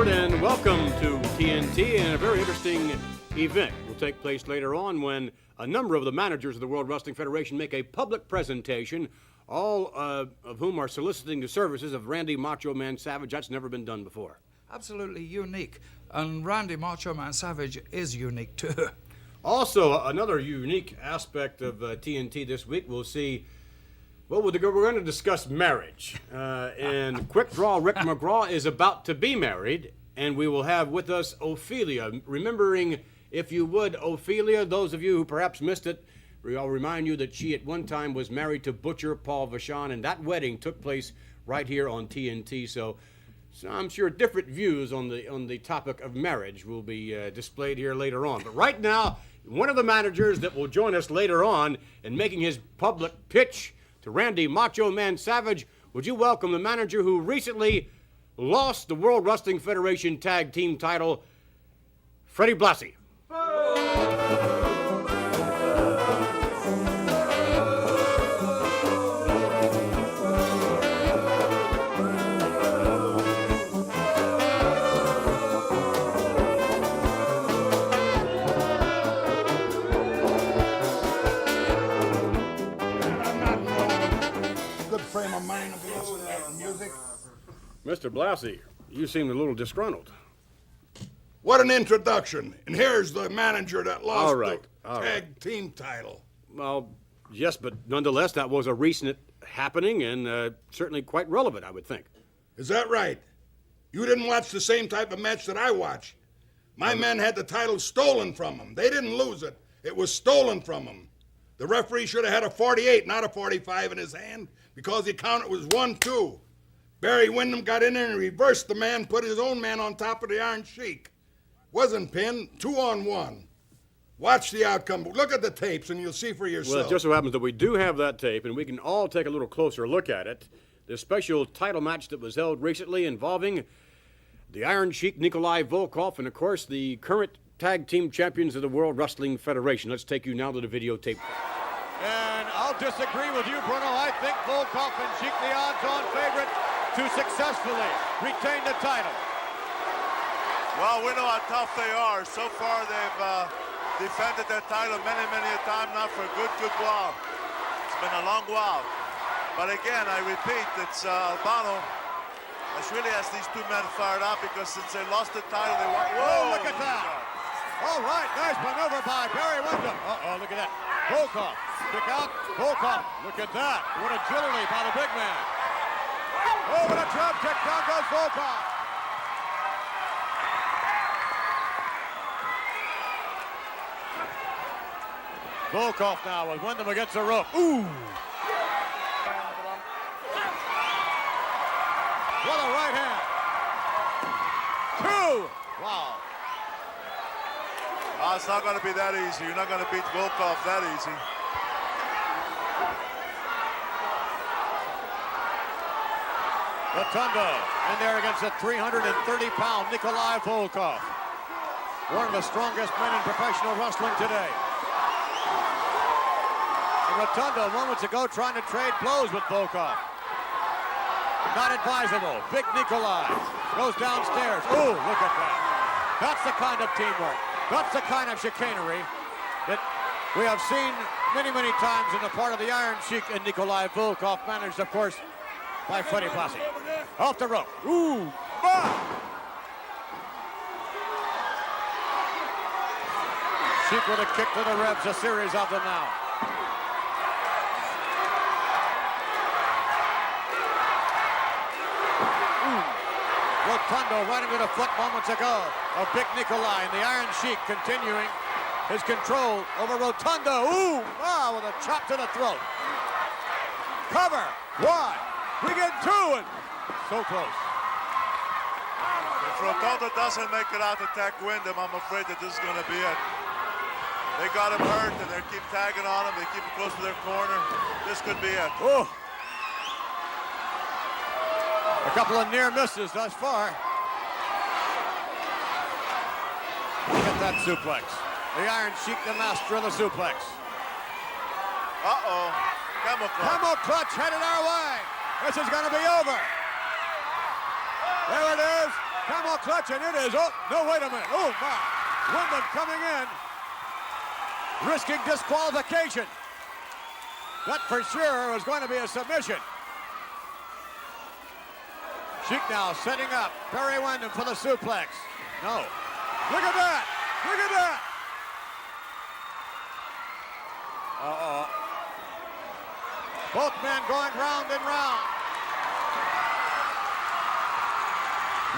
Crawford, and welcome to TNT. And a very interesting event will take place later on when a number of the managers of the World Wrestling Federation make a public presentation, all of whom are soliciting the services of Randy Macho Man Savage. That's never been done before. Absolutely unique. And Randy Macho Man Savage is unique, too. Also, another unique aspect of TNT this week, we'll see. Well, we're going to discuss marriage. And Quick Draw Rick McGraw is about to be married, and we will have with us Ophelia. Remembering, if you would, Ophelia, those of you who perhaps missed it, I'll remind you that she at one time was married to Butcher Paul Vachon, and that wedding took place right here on TNT. So I'm sure different views on the topic of marriage will be displayed here later on. But right now, one of the managers that will join us later on in making his public pitch to Randy Macho Man Savage, would you welcome the manager who recently lost the World Wrestling Federation Tag Team title, Freddie Blassie. Frame of mind of listening to music. Mr. Blassie, you seem a little disgruntled. What an introduction. And here's the manager that lost the tag right. team title. Well, yes, but nonetheless, that was a recent happening and certainly quite relevant, I would think. Is that right? You didn't watch the same type of match that I watch. My men had the title stolen from them. They didn't lose it. It was stolen from them. The referee should have had a 48, not a 45 in his hand, because the count was 1-2. Barry Windham got in there and reversed the man, put his own man on top of the Iron Sheik. Wasn't pinned, 2-on-1. Watch the outcome. Look at the tapes and you'll see for yourself. Well, it just so happens that we do have that tape, and we can all take a little closer look at it. The special title match that was held recently involving the Iron Sheik, Nikolai Volkov, and, of course, the current tag team champions of the World Wrestling Federation. Let's take you now to the videotape. And I'll disagree with you, Bruno. I think Volkov and Sheik the odds-on favorite to successfully retain the title. Well, we know how tough they are. So far, they've defended their title many a time now for a good while. It's been a long while. But again, I repeat, it's Albano that really has these two men fired up because since they lost the title, they want... Whoa, look at that. All right, nice maneuver by Barry Windham. Uh-oh, look at that. Volkov, kick out, Volkov. Look at that. What agility by the big man. Oh, what a drop kick. Down goes Volkov. Volkov now with Windham against the rope. Ooh. What a right hand. Two. Wow. It's not going to be that easy. You're not going to beat Volkov that easy. Rotunda in there against a 330-pound Nikolai Volkov. One of the strongest men in professional wrestling today. And Rotunda moments ago trying to trade blows with Volkov. Not advisable. Big Nikolai goes downstairs. Ooh, look at that. That's the kind of teamwork. That's the kind of chicanery that we have seen many times on the part of the Iron Sheik and Nikolai Volkov, managed, of course, by Freddie Blassie. Off the rope. Ooh, bah! Sheik with a kick to the ribs, a series of them now. Rotunda right into the foot moments ago of Big Nikolai, and the Iron Sheik continuing his control over Rotunda. Ooh, wow, with a chop to the throat. Cover, one, we get two, and so close. If Rotunda doesn't make it out to attack Windham, I'm afraid that this is going to be it. They got him hurt, and they keep tagging on him. They keep him close to their corner. This could be it. Oh. A couple of near misses thus far. Look at that suplex. The Iron Sheik, the master of the suplex. Uh-oh. Camel clutch. Camel clutch headed our way. This is going to be over. There it is. Camel clutch, and it is. Oh, no, wait a minute. Oh, my. Windham coming in, risking disqualification. That for sure was going to be a submission. Sheik now setting up Barry Windham for the suplex. No. Look at that. Look at that. Uh-oh. Both men going round and round.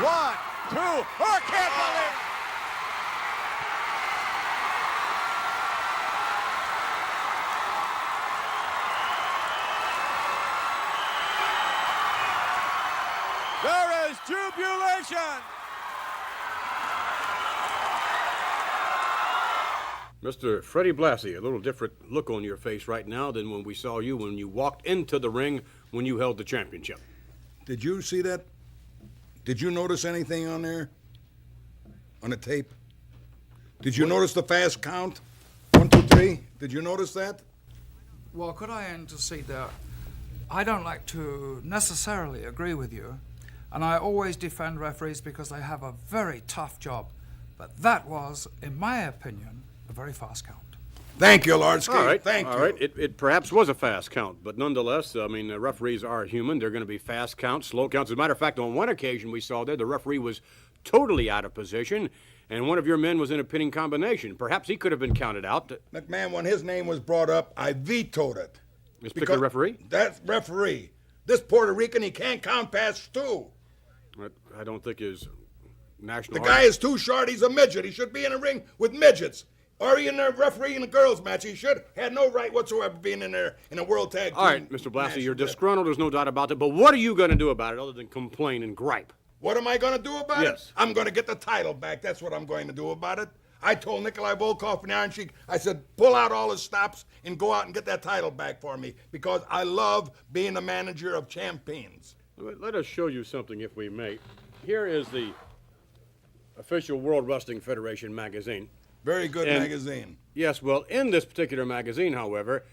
1, 2, oh, can't believe. There is jubilation. Mr. Freddie Blassie, a little different look on your face right now than when we saw you when you walked into the ring when you held the championship. Did you see that? Did you notice anything on there? On the tape? Did you notice the fast count? 1, 2, 3? Did you notice that? Well, could I intercede there? I don't like to necessarily agree with you, and I always defend referees because they have a very tough job. But that was, in my opinion, a very fast count. Thank you, Lordsky. All right, Thank all you. right. It perhaps was a fast count, but nonetheless, I mean, referees are human. They're going to be fast counts, slow counts. As a matter of fact, on one occasion we saw there, the referee was totally out of position, and one of your men was in a pinning combination. Perhaps he could have been counted out. McMahon, when his name was brought up, I vetoed it. This particular referee? That referee. This Puerto Rican, he can't count past 2. I don't think his national... The guy is too short. He's a midget. He should be in a ring with midgets. Or in a referee in a girls' match. He should had no right whatsoever being in there in a World Tag Team. All right, Mr. Blassie, match. you're disgruntled. There's no doubt about it. But what are you going to do about it other than complain and gripe? What am I going to do about Yes. it? I'm going to get the title back. That's what I'm going to do about it. I told Nikolai Volkov and Iron Sheik, I said, pull out all his stops and go out and get that title back for me because I love being the manager of champions. Let us show you something, if we may. Here is the official World Wrestling Federation magazine. Very good And- magazine. Yes, well, in this particular magazine, however,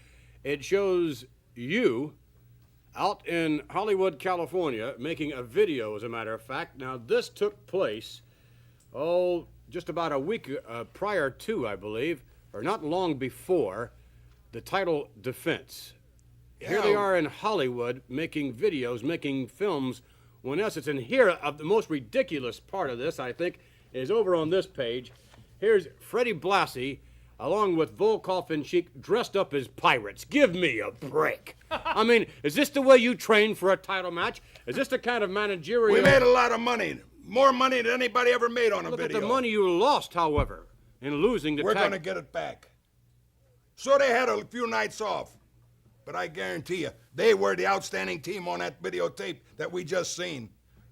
it shows you out in Hollywood, California, making a video, as a matter of fact. Now, this took place, just about a week prior to, I believe, or not long before, the title defense. Here they Yeah. are in Hollywood making videos, making films, when in essence, and here, the most ridiculous part of this, I think, is over on this page. Here's Freddie Blassie, along with Volkov and Sheik, dressed up as pirates. Give me a break. I mean, is this the way you train for a title match? Is this the kind of managerial... We made a lot of money. More money than anybody ever made on a Look video. at the money you lost, however, in losing the We're tag. going to get it back. So they had a few nights off. But I guarantee you, they were the outstanding team on that videotape that we just seen.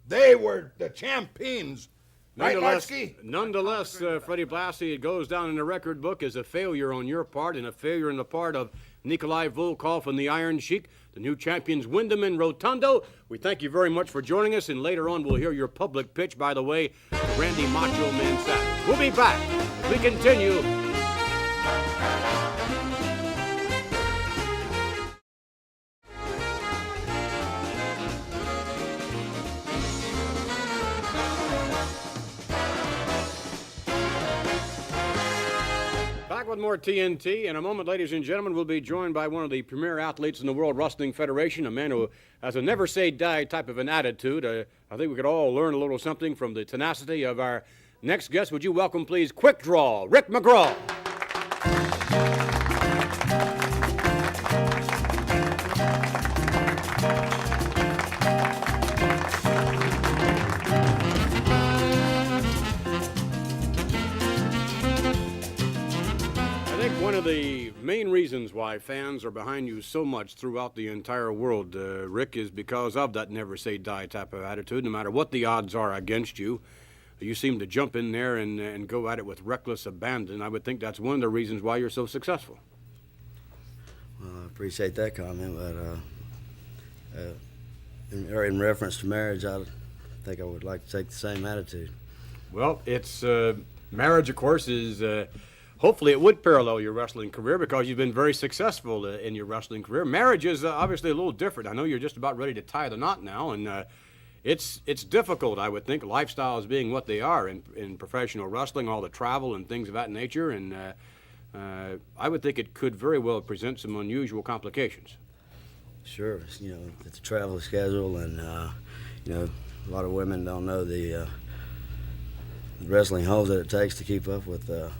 They were the champions. Right, Lordsky? Nonetheless, Freddie Blassie, it goes down in the record book as a failure on your part and a failure on the part of Nikolai Volkov and the Iron Sheik, the new champions Windham and Rotundo. We thank you very much for joining us, and later on we'll hear your public pitch, by the way, to Randy Macho Man Savage. We'll be back as we continue. Back with more TNT. In a moment, ladies and gentlemen, we'll be joined by one of the premier athletes in the World Wrestling Federation, a man who has a never-say-die type of an attitude. I think we could all learn a little something from the tenacity of our next guest. Would you welcome, please, Quick Draw, Rick McGraw. I think one of the main reasons why fans are behind you so much throughout the entire world, Rick, is because of that never-say-die type of attitude. No matter what the odds are against you, you seem to jump in there and go at it with reckless abandon. I would think that's one of the reasons why you're so successful. Well, I appreciate that comment, but in reference to marriage, I think I would like to take the same attitude. Well, it's marriage, of course, is hopefully it would parallel your wrestling career because you've been very successful in your wrestling career. Marriage is obviously a little different. I know you're just about ready to tie the knot now, and it's difficult, I would think, lifestyles being what they are in professional wrestling, all the travel and things of that nature, and I would think it could very well present some unusual complications. Sure, it's a travel schedule, and a lot of women don't know the wrestling holes that it takes to keep up with a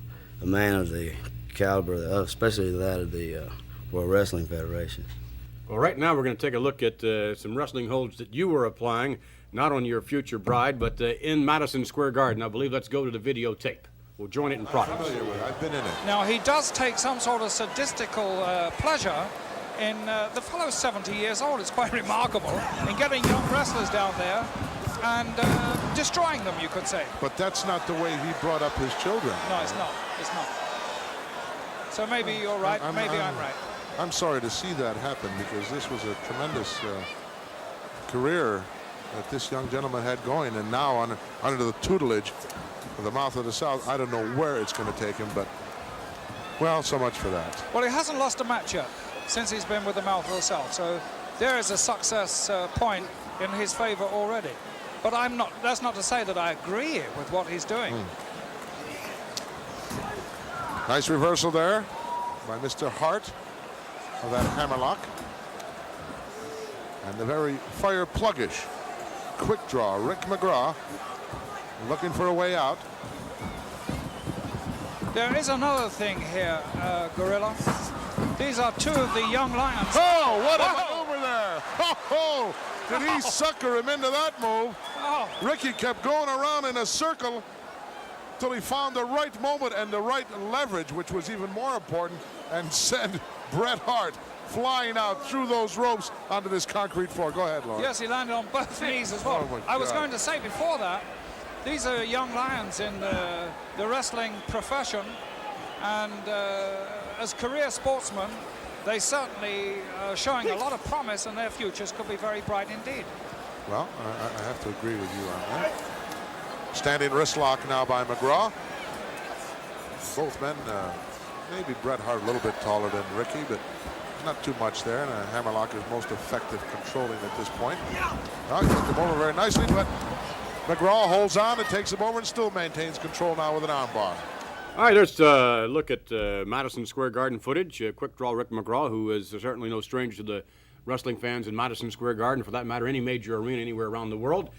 man of the caliber, especially that of the World Wrestling Federation. Well, right now we're going to take a look at some wrestling holds that you were applying, not on your future bride, but in Madison Square Garden. I believe let's go to the videotape. We'll join it in progress. I've been in it. Now, he does take some sort of sadistical pleasure in the fellow's 70 years old. It's quite remarkable in getting young wrestlers down there and destroying them, you could say. But that's not the way he brought up his children. No, it's not. It's not. So maybe you're right. Maybe I'm right. I'm sorry to see that happen, because this was a tremendous career that this young gentleman had going, and now under the tutelage of the Mouth of the South, I don't know where it's going to take him, but, well, so much for that. Well, he hasn't lost a match yet since he's been with the Mouth of the South, so there is a success point in his favor already. But that's not to say that I agree with what he's doing. Nice reversal there by Mr. Hart of that hammerlock. And the very fire pluggish quick draw, Rick McGraw, looking for a way out. There is another thing here, Gorilla. These are two of the young lions. Oh, what a maneuver there! Oh, did he sucker him into that move? Oh. Ricky kept going around in a circle till he found the right moment and the right leverage, which was even more important, and sent Bret Hart flying out through those ropes onto this concrete floor. Go ahead, Lawrence. Yes, he landed on both knees as well. Oh, my I was God. going to say before that, these are young lions in the wrestling profession, and as career sportsmen, they certainly are showing a lot of promise, and their futures could be very bright indeed. Well, I have to agree with you on that. Standing wrist lock now by McGraw. Both men, maybe Bret Hart a little bit taller than Ricky, but not too much there, and a hammerlock is most effective controlling at this point. Well, he took him over very nicely, but McGraw holds on and takes him over and still maintains control now with an armbar. All right, let's look at Madison Square Garden footage. Quick draw Rick McGraw, who is certainly no stranger to the wrestling fans in Madison Square Garden, for that matter, any major arena anywhere around the world.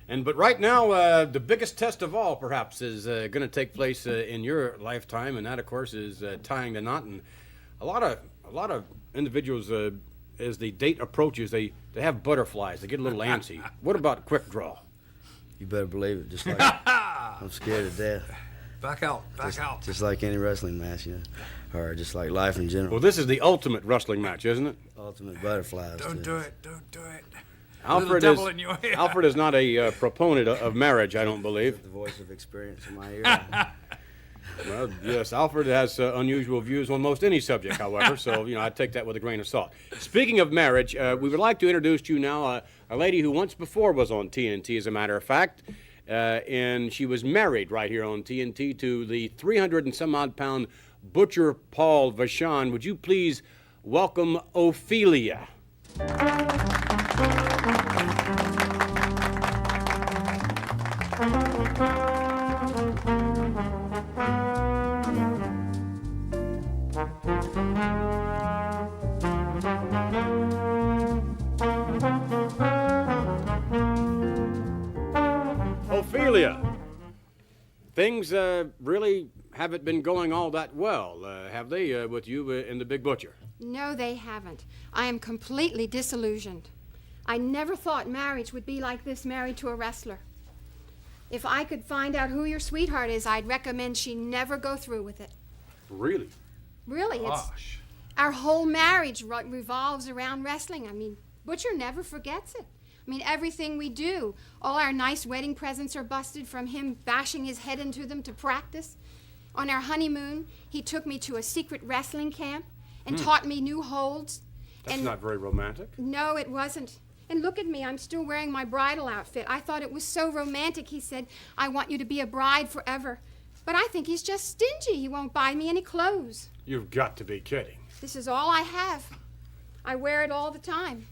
But right now, the biggest test of all, perhaps, is going to take place in your lifetime, and that, of course, is tying the knot. And a lot of individuals, as the date approaches, they have butterflies. They get a little antsy. What about quick draw? You better believe it. Just like I'm scared to death. Back out, back out. Just like any wrestling match, or just like life in general. Well, this is the ultimate wrestling match, isn't it? Ultimate butterflies. Don't too. do it, don't do it. Alfred devil in your ear. Alfred is not a proponent of marriage, I don't believe. The voice of experience in my ear. Well, yes, Alfred has unusual views on most any subject, however, so, I take that with a grain of salt. Speaking of marriage, we would like to introduce to you now a lady who once before was on TNT, as a matter of fact, and she was married right here on TNT to the 300-and-some-odd-pound Butcher Paul Vachon. Would you please welcome Ophelia? Ophelia, things really haven't been going all that well, have they, with you and the Big Butcher? No, they haven't. I am completely disillusioned. I never thought marriage would be like this, married to a wrestler. If I could find out who your sweetheart is, I'd recommend she never go through with it. Really? Really, Gosh. our whole marriage revolves around wrestling. I mean, Butcher never forgets it. I mean, everything we do, all our nice wedding presents are busted from him bashing his head into them to practice. On our honeymoon, he took me to a secret wrestling camp and taught me new holds. That's not very romantic. No, it wasn't. And look at me, I'm still wearing my bridal outfit. I thought it was so romantic. He said, I want you to be a bride forever. But I think he's just stingy. He won't buy me any clothes. You've got to be kidding. This is all I have. I wear it all the time.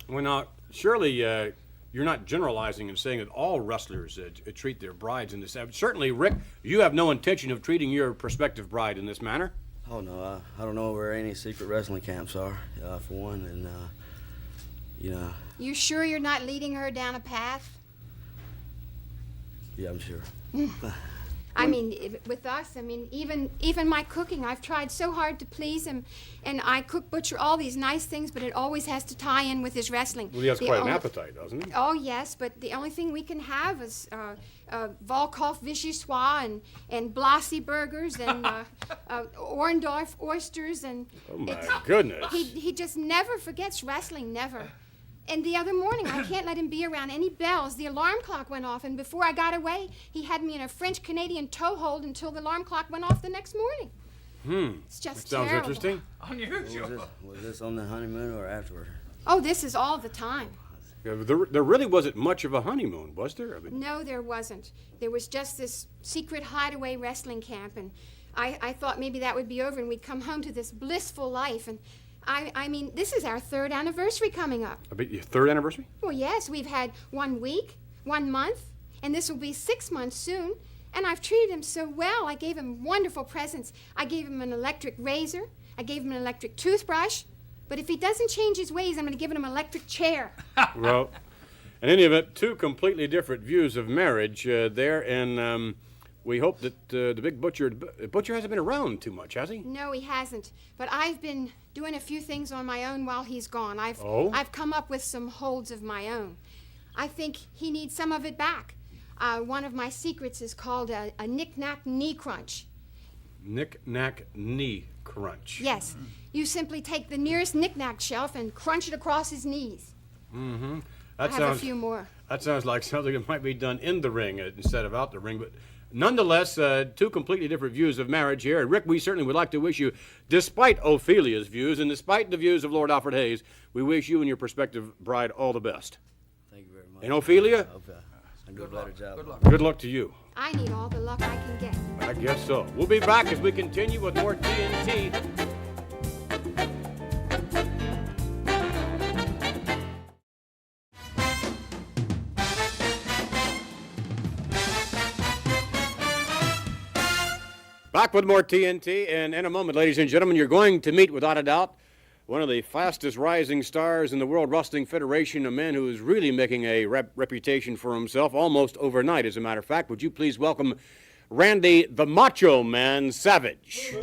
Well, now, surely you're not generalizing and saying that all wrestlers treat their brides in this. Certainly, Rick, you have no intention of treating your prospective bride in this manner. Oh, no, I don't know where any secret wrestling camps are, for one, and, you know, You sure you're not leading her down a path? yeah, I'm sure. I mean, with us, I mean, even my cooking, I've tried so hard to please him, and I cook Butcher all these nice things, but it always has to tie in with his wrestling. Well, he has The quite an only- appetite, doesn't he? Oh, yes, but the only thing we can have is Volkov Vichyssoise and Blasi burgers and Orndorff oysters and... Oh, my goodness. He just never forgets wrestling, never. And the other morning, I can't let him be around any bells. The alarm clock went off, and before I got away, he had me in a French-Canadian toe hold until the alarm clock went off the next morning. It's just Sounds terrible. interesting. Unusual. Was this on the honeymoon or afterward? Oh, this is all the time. Yeah, there really wasn't much of a honeymoon, was there? I mean, No, there wasn't. There was just this secret hideaway wrestling camp, and I thought maybe that would be over and we'd come home to this blissful life. And I mean, this is our 3rd anniversary coming up. your 3rd anniversary? Well, yes, we've had 1 week, 1 month, and this will be 6 months soon. And I've treated him so well. I gave him wonderful presents. I gave him an electric razor. I gave him an electric toothbrush. But if he doesn't change his ways, I'm going to give him an electric chair. Well, in any event, 2 completely different views of marriage there, and we hope that the big Butcher hasn't been around too much, has he? No, he hasn't. But I've been doing a few things on my own while he's gone. I've come up with some holds of my own. I think he needs some of it back. One of my secrets is called a knick-knack knee crunch. Knick-knack knee crunch. Yes. You simply take the nearest knick-knack shelf and crunch it across his knees. Mm-hmm. I have a few more. That sounds like something that might be done in the ring instead of out the ring, but nonetheless, 2 completely different views of marriage here. And Rick, we certainly would like to wish you, despite Ophelia's views and despite the views of Lord Alfred Hayes, we wish you and your prospective bride all the best. Thank you very much. And Ophelia, I hope I do a better job. Good luck. good luck to you. I need all the luck I can get. I guess so. We'll be back as we continue with more TNT. Back with more TNT, and in a moment, ladies and gentlemen, you're going to meet, without a doubt, one of the fastest rising stars in the World Wrestling Federation, a man who is really making a reputation for himself almost overnight, as a matter of fact. Would you please welcome Randy the Macho Man Savage.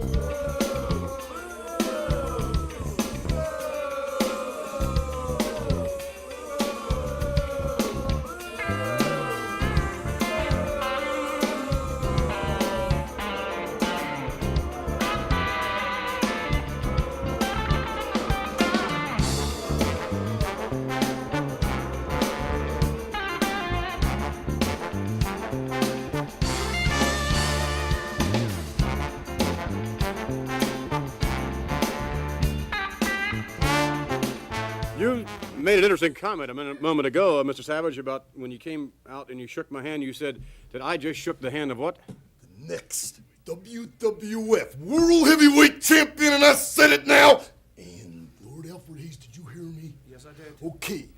You made an interesting comment a moment ago, Mr. Savage, about when you came out and you shook my hand. You said that I just shook the hand of what? The next WWF World Heavyweight Champion, and I said it now. And Lord Alfred Hayes, did you hear me? Yes, I did. Okay.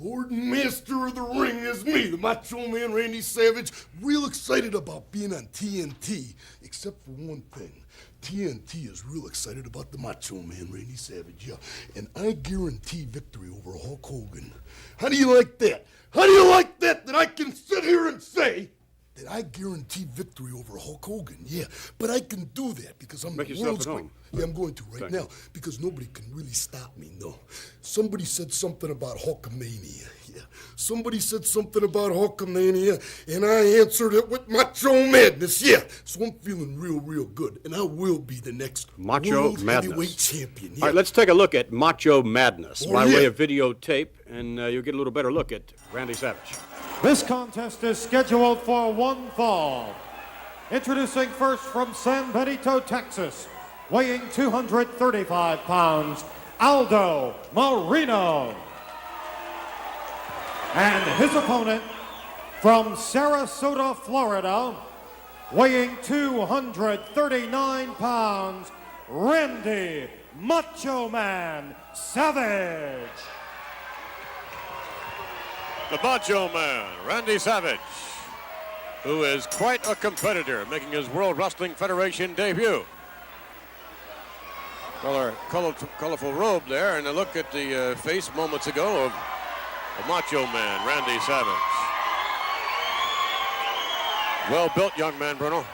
Lord and Master of the Ring is me, the Macho Man Randy Savage. Real excited about being on TNT, except for one thing. TNT is real excited about the Macho Man Randy Savage, yeah. And I guarantee victory over Hulk Hogan. How do you like that? How do you like that I can sit here and say that I guarantee victory over Hulk Hogan? Yeah, but I can do that because I'm Make the yourself world's at home. Yeah, I'm going to right Thank now you. because nobody can really stop me, no. Somebody said something about Hulkamania, yeah. Somebody said something about Hulkamania, and I answered it with Macho Madness, yeah. So I'm feeling real good, and I will be the next Macho World Madness. Heavyweight Champion, yeah. All right, let's take a look at Macho Madness Oh, by way yeah. of videotape, and you'll get a little better look at Randy Savage. This contest is scheduled for one fall. Introducing first from San Benito, Texas, weighing 235 pounds, Aldo Marino. And his opponent from Sarasota, Florida, weighing 239 pounds, Randy Macho Man Savage. The Macho Man, Randy Savage, who is quite a competitor, making his World Wrestling Federation debut. Colorful robe there, and a look at the face moments ago of the Macho Man, Randy Savage. Well-built young man, Bruno.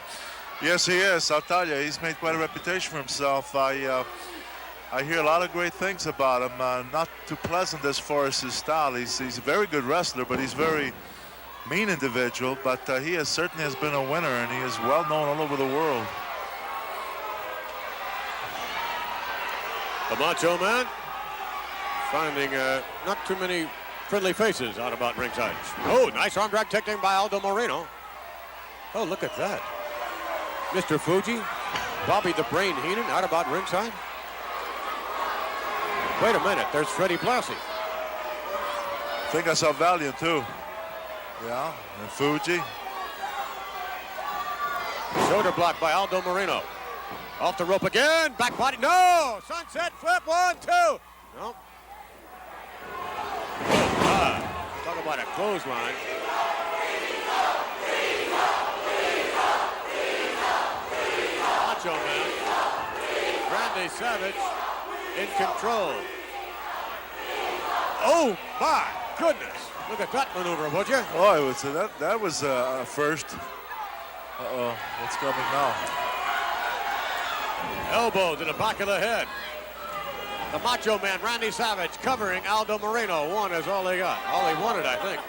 Yes, he is. I'll tell you, he's made quite a reputation for himself. I hear a lot of great things about him. Not too pleasant as far as his style. He's a very good wrestler, but he's very mean individual. But he certainly has been a winner, and he is well known all over the world. The Macho Man finding not too many friendly faces out about ringside. Oh, nice arm drag technique by Aldo Moreno. Oh, look at that. Mr. Fuji, Bobby the Brain Heenan out about ringside. Wait a minute, there's Freddie Blassie. I think I saw Valiant too. Yeah, and Fuji. Shoulder block by Aldo Moreno. Off the rope again, back body, no! Sunset flip, 1, 2. No. Talk about a clothesline. Macho Man, Randy Savage in control. Oh my goodness! Look at that maneuver, would you? Oh, it was that was a first. Uh-oh, what's coming now? Elbow to the back of the head. The Macho Man, Randy Savage, covering Aldo Moreno. One is all they got. All he wanted, I think.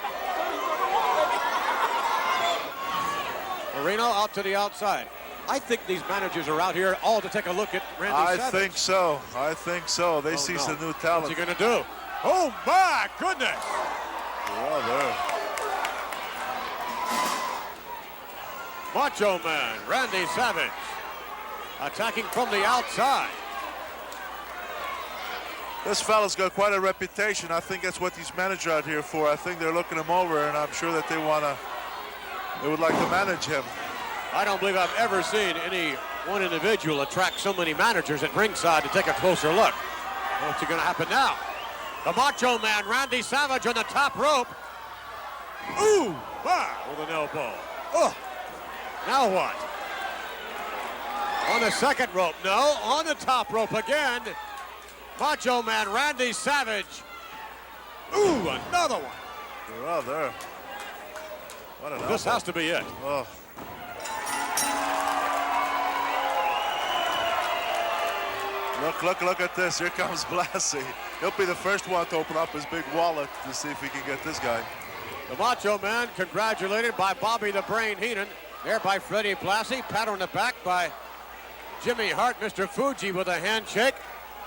Moreno out to the outside. I think these managers are out here all to take a look at Randy Savage. I think so. I think so. They see some new talent. What's he going to do? Oh, my goodness. Well, there. Macho Man, Randy Savage, attacking from the outside. This fella's got quite a reputation. I think that's what these managers are out here for. I think they're looking him over, and I'm sure that they would like to manage him. I don't believe I've ever seen any one individual attract so many managers at ringside to take a closer look. What's going to happen now? The Macho Man, Randy Savage, on the top rope. Ooh, with an elbow. Oh, now what? On the second rope, no. On the top rope again. Macho Man, Randy Savage. Ooh, another one. Well, there. What an This elbow. has to be it. Oh. Look at this. Here comes Blassie. He'll be the first one to open up his big wallet to see if he can get this guy. The Macho Man congratulated by Bobby the Brain Heenan. There by Freddie Blassie. Pat on the back by Jimmy Hart. Mr. Fuji with a handshake.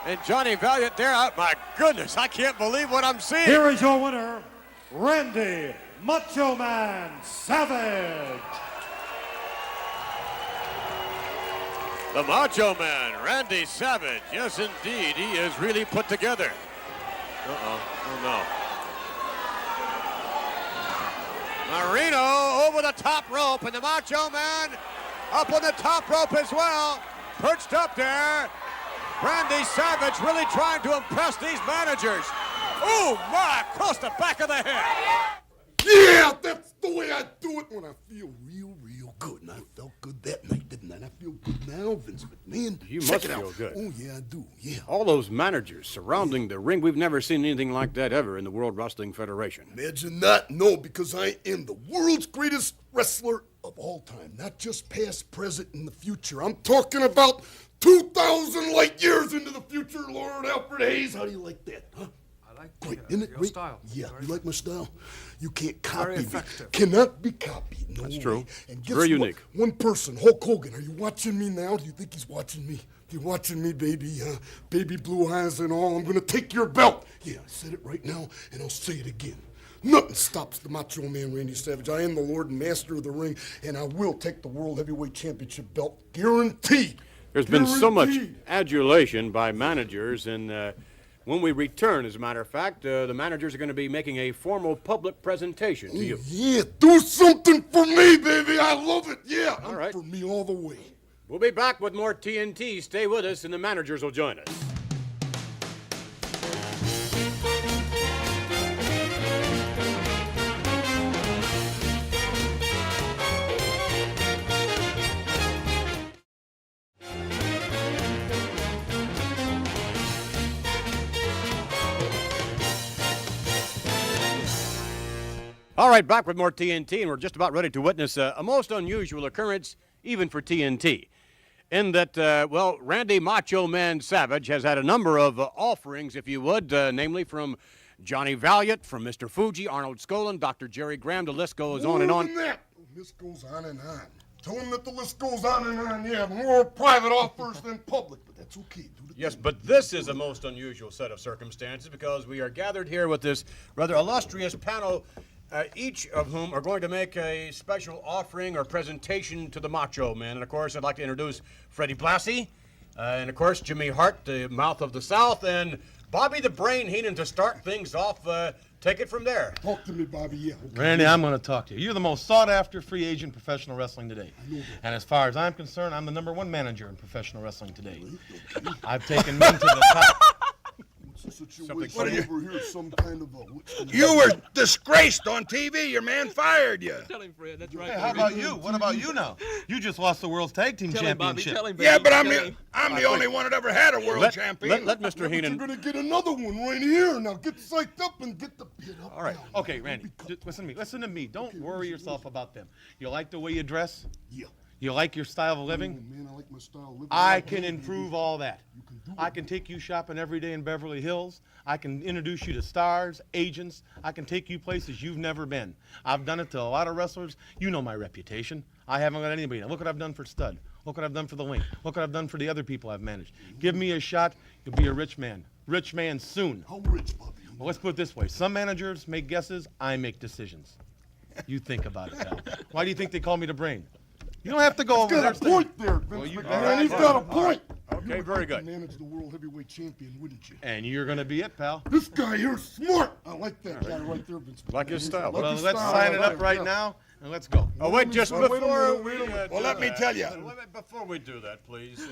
And Johnny Valiant there. Oh, my goodness, I can't believe what I'm seeing. Here is your winner, Randy Macho Man Savage. The Macho Man, Randy Savage. Yes, indeed, he is really put together. Uh-oh, oh no. Marino over the top rope, and the Macho Man up on the top rope as well. Perched up there. Randy Savage really trying to impress these managers. Oh my, across the back of the head. Yeah, that's the way I do it when I feel real good. And I felt good that night, didn't I? And I feel good now, Vince McMahon. You Check must it feel out. good. Oh, yeah, I do, yeah. All those managers surrounding the ring, we've never seen anything like that ever in the World Wrestling Federation. Imagine not, no, because I am the world's greatest wrestler of all time. Not just past, present, and the future. I'm talking about 2,000 light years into the future, Lord Alfred Hayes. How do you like that, huh? I like Great, isn't it your great? style. Yeah, Very you like my style? You can't copy Very me. effective. Cannot be copied. No That's way. true. And It's guess very what? unique. One person, Hulk Hogan. Are you watching me now? Do you think he's watching me? You're watching me, baby. Baby blue eyes and all. I'm going to take your belt. Yeah, I said it right now, and I'll say it again. Nothing stops the Macho Man Randy Savage. I am the Lord and Master of the Ring, and I will take the World Heavyweight Championship belt. Guaranteed. There's been so much Guaranteed. adulation by managers, and when we return, as a matter of fact, the managers are going to be making a formal public presentation to you. Yeah, do something for me, baby. I love it. Yeah, All right. for me all the way. We'll be back with more TNT. Stay with us, and the managers will join us. All right, back with more TNT, and we're just about ready to witness a most unusual occurrence, even for TNT, in that, Randy Macho Man Savage has had a number of offerings, if you would, namely from Johnny Valiant, from Mr. Fuji, Arnold Skaaland, Dr. Jerry Graham. The list goes on and on. More than that. The list goes on and on. Tell him that the list goes on and on. Yeah, more private offers than public, but that's okay. Do the Yes, thing. but this is a most unusual set of circumstances because we are gathered here with this rather illustrious panel, each of whom are going to make a special offering or presentation to the Macho Man. And, of course, I'd like to introduce Freddie Blassie, and, of course, Jimmy Hart, the mouth of the South, and Bobby the Brain Heenan to start things off. Take it from there. Talk to me, Bobby. Yeah. Okay. Randy, I'm going to talk to you. You're the most sought-after free agent in professional wrestling today. And as far as I'm concerned, I'm the #1 manager in professional wrestling today. I've taken men to the top. What's the situation over here? Some kind of a... You were disgraced on TV. Your man fired you. Tell him, Fred. That's right. Hey, how about you? What about you now? You just lost the World's Tag Team Tell him, Bobby. Championship. Tell him, baby. Yeah, but I'm Tell the, him. I'm the only one that ever had a world champion. Let Mr. But you're Heenan. gonna get another one right here. Now get psyched up and get the pit up. All right. now. Okay, Randy, just listen to me. Listen to me. Don't worry yourself about them. You like the way you dress? Yeah. You like your style of Oh, living? man, I like my style of living. I Right can now, improve baby. all that. You can do I it. can take you shopping every day in Beverly Hills. I can introduce you to stars, agents. I can take you places you've never been. I've done it to a lot of wrestlers. You know my reputation. I haven't got anybody. Look what I've done for Stud. Look what I've done for the Link. Look what I've done for the other people I've managed. Give me a shot, you'll be a rich man. Rich man soon. How rich, Bobby? Well, let's put it this way. Some managers make guesses, I make decisions. You think about it, pal. Why do you think they call me the Brain? You don't have to go over He's there. got a point there, Vince you McMahon. better- He's got a point. Okay, very good. Manage the world heavyweight champion, wouldn't you? And you're going to be it, pal. This guy here's smart. I like that guy right there, Vince McMahon. Like his style. Like Well, his let's style. sign I it like up right yeah. now, and let's go. Oh, wait, just Wait a before minute, wait a we, minute. Well, do let me that- tell you. Before we do that, please,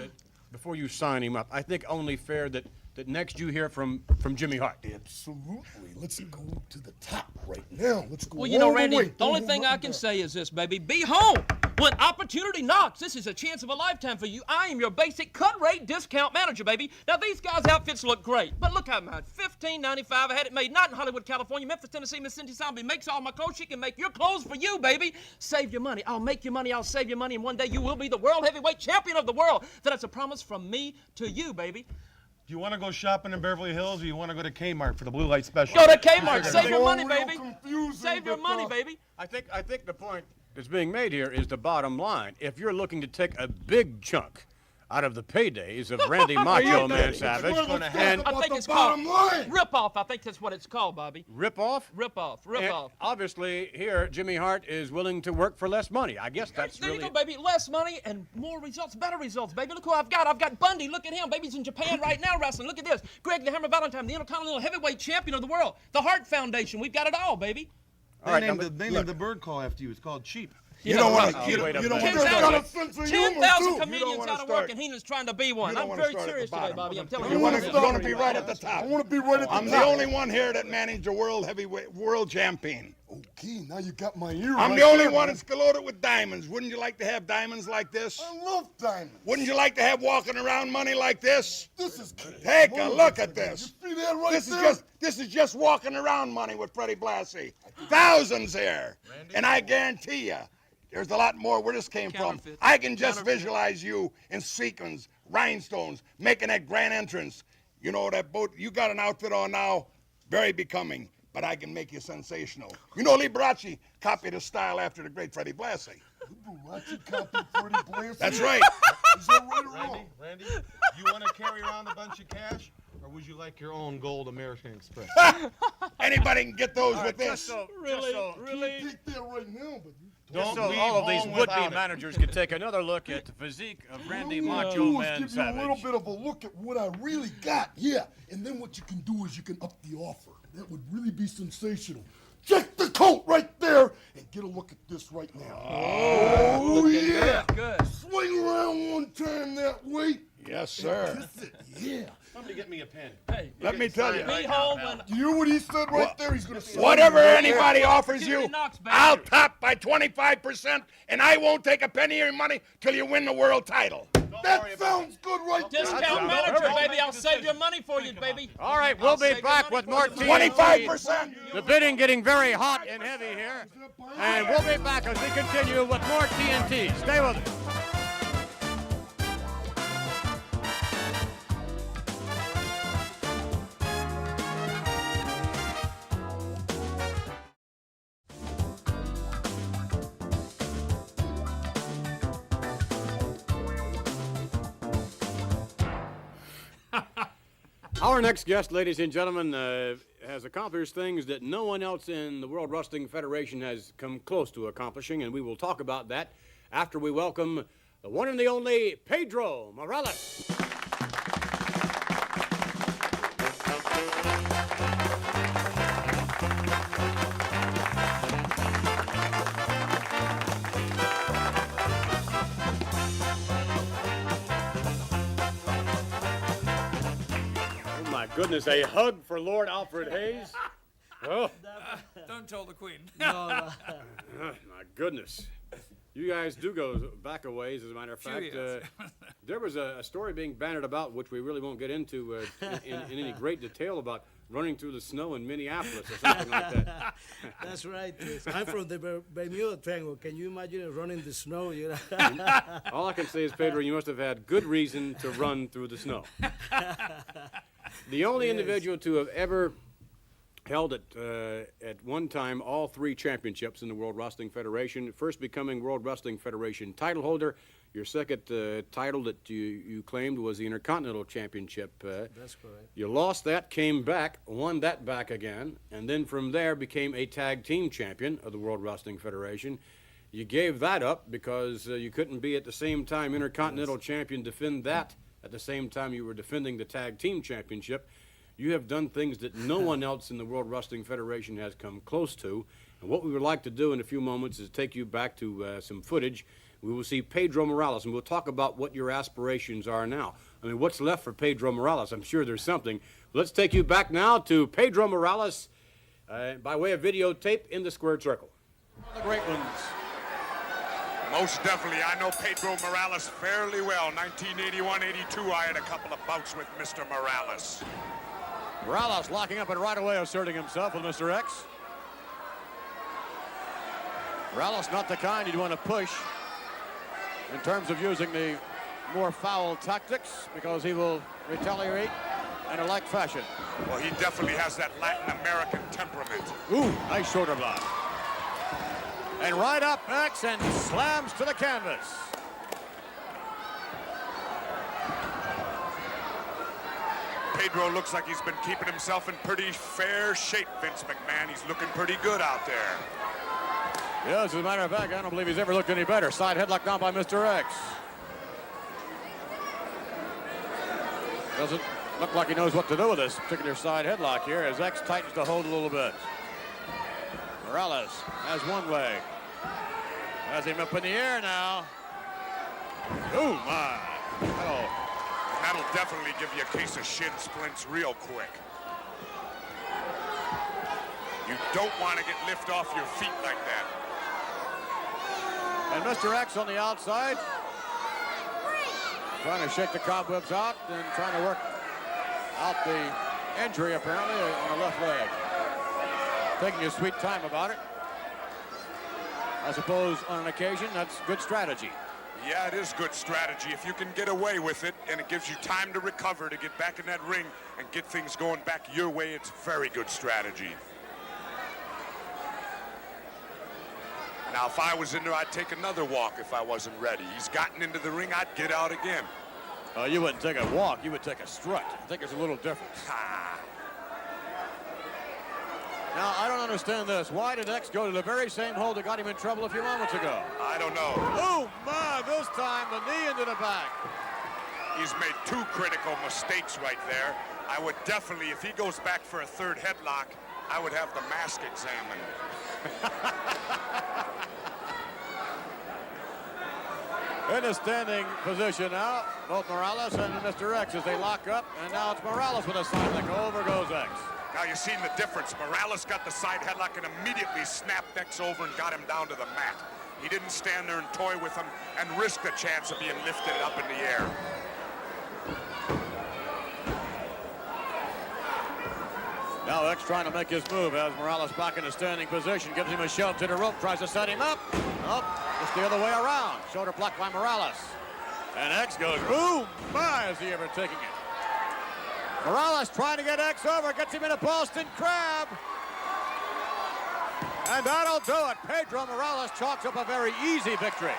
before you sign him up, I think only fair that next you hear from Jimmy Hart. Absolutely. Let's go to the top right now. Let's go Well, you know, all Randy, the way. the Don't only hold thing I nothing can back. say is this, baby. Be home when opportunity knocks. This is a chance of a lifetime for you. I am your basic cut rate discount manager, baby. Now, these guys' outfits look great, but look how mine. $15.95. I had it made not in Hollywood, California, Memphis, Tennessee. Miss Cindy Zombie makes all my clothes. She can make your clothes for you, baby. Save your money. I'll make your money. I'll save your money, and one day you will be the world heavyweight champion of the world. That's a promise from me to you, baby. Do you want to go shopping in Beverly Hills, or you want to go to Kmart for the blue light special? Go to Kmart. Save your It's money, all real baby. confusing, Save your but, money, baby. I think the point that's being made here is the bottom line. If you're looking to take a big chunk out of the paydays of Randy Macho Man Savage and I think the it's called bottom line. rip off. I think that's what it's called, Bobby. rip off, Rip off. and obviously here Jimmy Hart is willing to work for less money. I guess that's There really you go, baby. Less money and more results, better results, baby. Look who I've got. I've got Bundy. Look at him. Baby's in Japan right now wrestling. Look at this. Greg the Hammer Valentine, the Intercontinental Heavyweight Champion of the world. The Hart Foundation. We've got it all, baby. They named the bird call after you. It's called Cheap. You don't want Oh, to. wait a You don't minute. want to 10,000 start. 10,000 You don't comedians wanna out of start. work, and Heenan's trying to be one. You don't I'm wanna very start at serious the today, bottom. Bobby. I'm telling You you. want I'm to serious. be right at the top. I want to be right at the I'm top. the only one here that managed a world champion. Okay, now you got my ear. I'm right the only there, one man. that's loaded with diamonds. Wouldn't you like to have diamonds like this? I love diamonds. Wouldn't you like to have walking around money like this? This is Take a money. look at this. You see that right This is there? just walking around money with Freddie Blassie. Thousands here. And I guarantee you, there's a lot more where this came from. Counterfeit. I can just visualize you in sequins, rhinestones, making that grand entrance. You know that boat, you got an outfit on now, very becoming, but I can make you sensational. You know Liberace copied his style after the great Freddie Blassie. Liberace copied Freddie Blassie. That's right. Is that right or wrong? Randy, you want to carry around a bunch of cash, or would you like your own gold American Express? Anybody can get those with just this. so, Really? Take that right now, but just Don't so leave all of these home would-be without it. managers could take another look at the physique of Randy Macho do Man is give you a little Savage. bit of a look at what I really got. Yeah, and then what you can do is you can up the offer. That would really be sensational. Check the coat right there and get a look at this right now. Oh, yeah. Good. Swing around one time that way. Yes, sir. Kiss it. Yeah. Somebody get me a pen. Hey, Let me tell you. be home when Do you hear what he said right there? He's gonna say Whatever anybody offers you, Opportunity knocks, baby. I'll top by 25%, and I won't take a penny of your money till you win the world title. Don't That sounds good right there. Discount manager, baby. I'll save your money for you, baby. All right, we'll be back with more TNT. 25%. The bidding getting very hot and heavy here. And we'll be back as we continue with more TNT. Stay with us. Our next guest, ladies and gentlemen, has accomplished things that no one else in the World Wrestling Federation has come close to accomplishing, and we will talk about that after we welcome the one and the only Pedro Morales. Goodness, a hug for Lord Alfred Hayes. Oh, Don't tell the Queen. my goodness. You guys do go back a ways, as a matter of Few fact. years. There was a story being bandied about, which we really won't get into in any great detail, about running through the snow in Minneapolis or something like that. That's right. Yes. I'm from the Bermuda Triangle. Can you imagine running the snow? You know? All I can say is, Pedro, you must have had good reason to run through the snow. The only individual to have ever held at one time all three championships in the World Wrestling Federation, first becoming World Wrestling Federation title holder. Your second title that you claimed was the Intercontinental Championship. That's correct. You lost that, came back, won that back again, and then from there became a tag team champion of the World Wrestling Federation. You gave that up because you couldn't be at the same time Intercontinental Champion, defend that at the same time you were defending the tag team championship. You have done things that no one else in the World Wrestling Federation has come close to. And what we would like to do in a few moments is take you back to some footage. We will see Pedro Morales, and we'll talk about what your aspirations are now. I mean, what's left for Pedro Morales? I'm sure there's something. Let's take you back now to Pedro Morales by way of videotape in the squared circle. The great ones. Most definitely. I know Pedro Morales fairly well. 1981-82, I had a couple of bouts with Mr. Morales. Morales locking up and right away asserting himself with Mr. X. Morales not the kind you'd want to push in terms of using the more foul tactics, because he will retaliate in a like fashion. Well, he definitely has that Latin American temperament. Ooh, nice shoulder block. And right up X and slams to the canvas. Pedro looks like he's been keeping himself in pretty fair shape, Vince McMahon. He's looking pretty good out there. Yes, as a matter of fact, I don't believe he's ever looked any better. Side headlock down by Mr. X. Doesn't look like he knows what to do with this particular side headlock here as X tightens the hold a little bit. Morales has one leg. Has him up in the air now. Oh, my. Hello. That'll definitely give you a case of shin splints real quick. You don't want to get lift off your feet like that. And Mr. X on the outside. Trying to shake the cobwebs out and trying to work out the injury apparently on the left leg. Taking his sweet time about it. I suppose on an occasion that's good strategy. Yeah, it is good strategy. If you can get away with it and it gives you time to recover, to get back in that ring and get things going back your way, it's very good strategy. Now, if I was in there, I'd take another walk if I wasn't ready. He's gotten into the ring, I'd get out again. You wouldn't take a walk, you would take a strut. I think there's a little difference. Now, I don't understand this. Why did X go to the very same hold that got him in trouble a few moments ago? I don't know. Oh, my, this time the knee into the back. He's made two critical mistakes right there. I would definitely, if he goes back for a third headlock, I would have the mask examined. In a standing position now, both Morales and Mr. X as they lock up, and now it's Morales with a side lick. Over goes X. Now you've seen the difference. Morales got the side headlock and immediately snapped X over and got him down to the mat. He didn't stand there and toy with him and risk the chance of being lifted up in the air. Now X trying to make his move as Morales back in a standing position, gives him a shove to the rope, tries to set him up. Nope, just the other way around. Shoulder block by Morales. And X goes, boom! My, is he ever taking it. Morales trying to get X over, gets him in a Boston Crab. And that'll do it. Pedro Morales chalks up a very easy victory.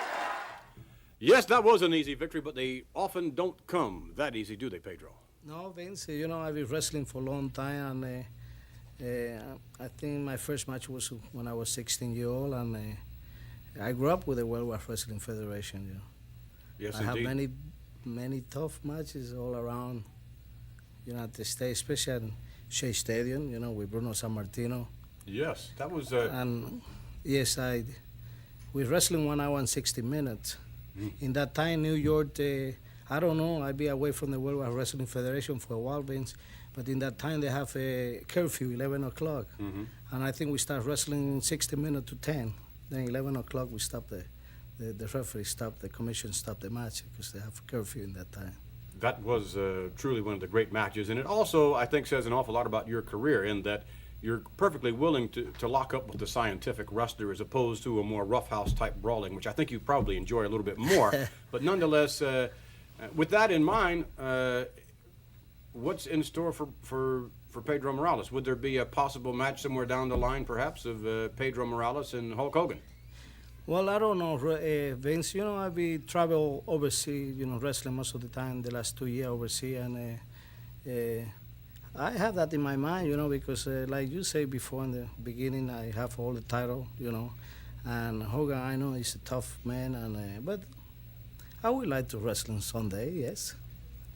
Yes, that was an easy victory, but they often don't come that easy, do they, Pedro? No, Vince, you know, I've been wrestling for a long time, and I think my first match was when I was 16 years old, and I grew up with the World War Wrestling Federation, you know. Yes, I indeed. have many tough matches all around United States, especially at Shea Stadium, you know, with Bruno Sammartino. Yes, that was... And yes, with wrestling 1 hour and 60 minutes. In that time, New York, I don't know, I'd be away from the World War Wrestling Federation for a while, Vince, but in that time they have a curfew, 11 o'clock. And I think we start wrestling 60 minutes to 10. Then 11 o'clock we stop the referee stopped, the commission stopped the match because they have a curfew in that time. That was truly one of the great matches, and it also, I think, says an awful lot about your career in that you're perfectly willing to lock up with the scientific wrestler as opposed to a more roughhouse type brawling, which I think you probably enjoy a little bit more. But nonetheless, with that in mind, what's in store for Pedro Morales? Would there be a possible match somewhere down the line, perhaps, of Pedro Morales and Hulk Hogan? Well, I don't know, Vince. You know, I've been travel overseas, you know, wrestling most of the time the last 2 years overseas, and I have that in my mind, you know, because like you say before in the beginning, I have all the title, you know, and Hogan, I know he's a tough man, and but I would like to wrestle someday, yes.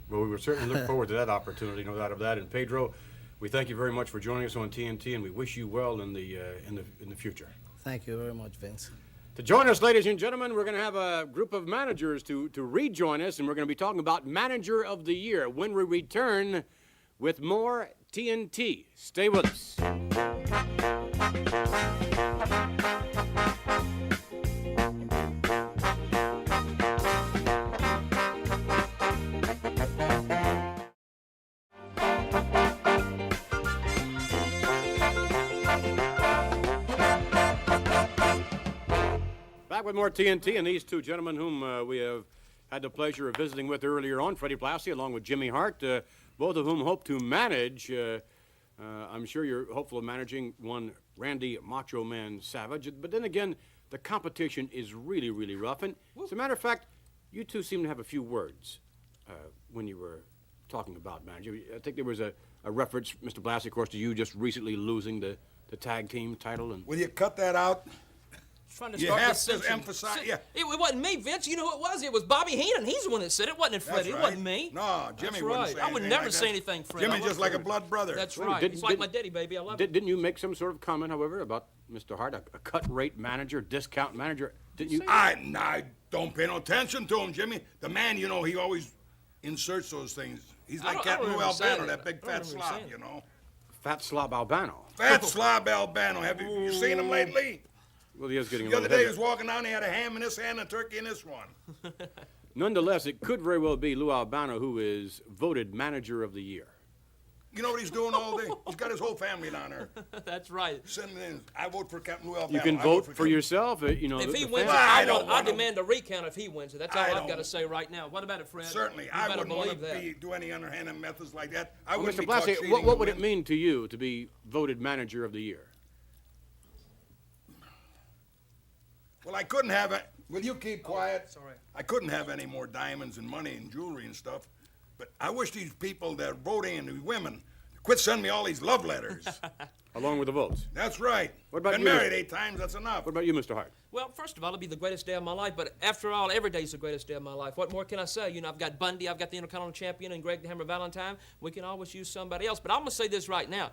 Well, we would certainly look forward to that opportunity, no doubt of that. And Pedro, we thank you very much for joining us on TNT, and we wish you well in the future. Thank you very much, Vince. To join us, ladies and gentlemen, we're going to have a group of managers to rejoin us, and we're going to be talking about Manager of the Year when we return with more TNT. Stay with us. Back with more TNT, and these two gentlemen whom we have had the pleasure of visiting with earlier on, Freddie Blassie along with Jimmy Hart, both of whom hope to manage, I'm sure you're hopeful of managing one Randy Macho Man Savage, but then again, the competition is really, really rough. And as a matter of fact, you two seem to have a few words when you were talking about managing. I think there was a reference, Mr. Blassie, of course, to you just recently losing the tag team title. And will you cut that out? Trying to You start have this to session. emphasize- yeah. It wasn't me, Vince. You know who it was? It was Bobby Heenan. He's the one that said it. Wasn't it, Freddie? That's It wasn't right. me. No, Jimmy That's wouldn't right. say I would anything never like say that. anything, Freddie. Jimmy I love just like a Freddie. blood brother. That's Well, right. didn't- He's like didn't- my daddy, baby. I love it. Didn't you make some sort of comment, however, about Mr. Hart, a cut rate manager, discount manager? Didn't you? I don't pay no attention to him, Jimmy. The man, you know, he always inserts those things. He's I like don't Captain Lou remember saying Albano, that. that big I don't fat remember slob, saying you know. Fat slob Albano. Fat slob Albano. Have you seen him lately? Well, he is getting a The other little day he heavy. was walking down, he had a ham in this hand and a turkey in this one. Nonetheless, it could very well be Lou Albano who is voted Manager of the Year. You know what he's doing all day? He's got his whole family down there. That's right. Sending in, I vote for Captain Lou Albano. You can I vote for Captain- yourself, you know. If the he wins it, family- I demand a recount if he wins it. That's all I I've don't- got to say right now. What about it, Fred? Certainly, You I better wouldn't want believe that. to do any underhanded methods like that. I Well, wouldn't Mr. be caught Blassie, cheating what to would it win. mean to you to be voted Manager of the Year? Well, I couldn't have it. Will you keep quiet? Sorry. I couldn't have any more diamonds and money and jewelry and stuff. But I wish these people that are voting and these women quit sending me all these love letters. Along with the votes. That's right. What about Been you, married Mr. 8 times, that's enough. What about you, Mr. Hart? Well, first of all, it'll be the greatest day of my life, but after all, every day's the greatest day of my life. What more can I say? You know, I've got Bundy, I've got the Intercontinental Champion, and Greg the Hammer Valentine. We can always use somebody else, but I'm going to say this right now.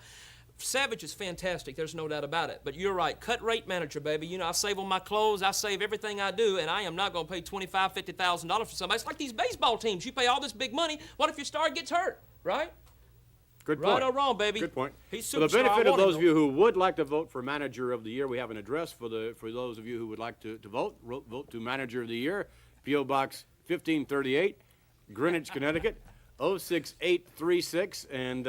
Savage is fantastic, there's no doubt about it, but you're right, cut rate manager, baby. You know, I save on my clothes, I save everything I do, and I am not going to pay $25,000, $50,000 for somebody. It's like these baseball teams. You pay all this big money, what if your star gets hurt, right? Good Right point. or wrong, baby. Good point. He's For the superstar. I benefit of want him, those of though. you who would like to vote for Manager of the Year, we have an address for those of you who would like to vote. Vote to Manager of the Year, P.O. Box 1538, Greenwich, Connecticut, 06836. And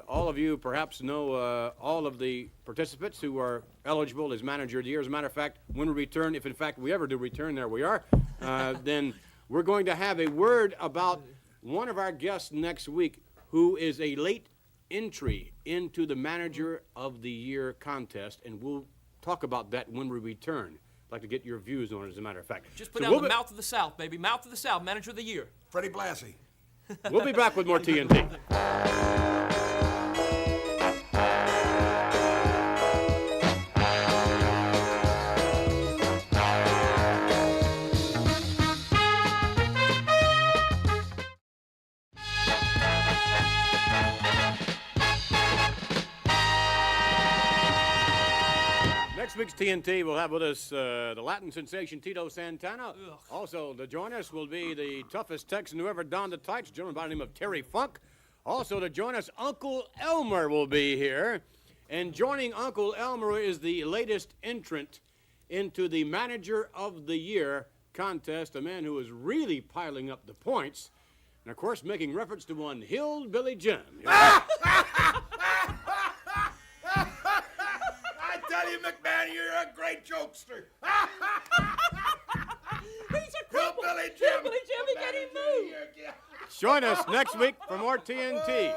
all of you perhaps know all of the participants who are eligible as Manager of the Year. As a matter of fact, when we return, if in fact we ever do return, there we are, then we're going to have a word about one of our guests next week who is a late entry into the Manager of the Year contest, and we'll talk about that when we return. I'd like to get your views on it, as a matter of fact. Just put So down we'll the be- mouth of the South, baby. Mouth of the South, Manager of the Year. Freddie Blassie. We'll be back with more TNT. Next week's TNT will have with us the Latin sensation Tito Santana. Also, to join us will be the toughest Texan who ever donned the tights, a gentleman by the name of Terry Funk. Also, to join us, Uncle Elmer will be here. And joining Uncle Elmer is the latest entrant into the Manager of the Year contest, a man who is really piling up the points. And, of course, making reference to one Hillbilly Jim. I tell you, McMahon, you're a great jokester. He's a cripple. Hillbilly Jim. Hillbilly Jim, he can't even move. Join us next week for more TNT.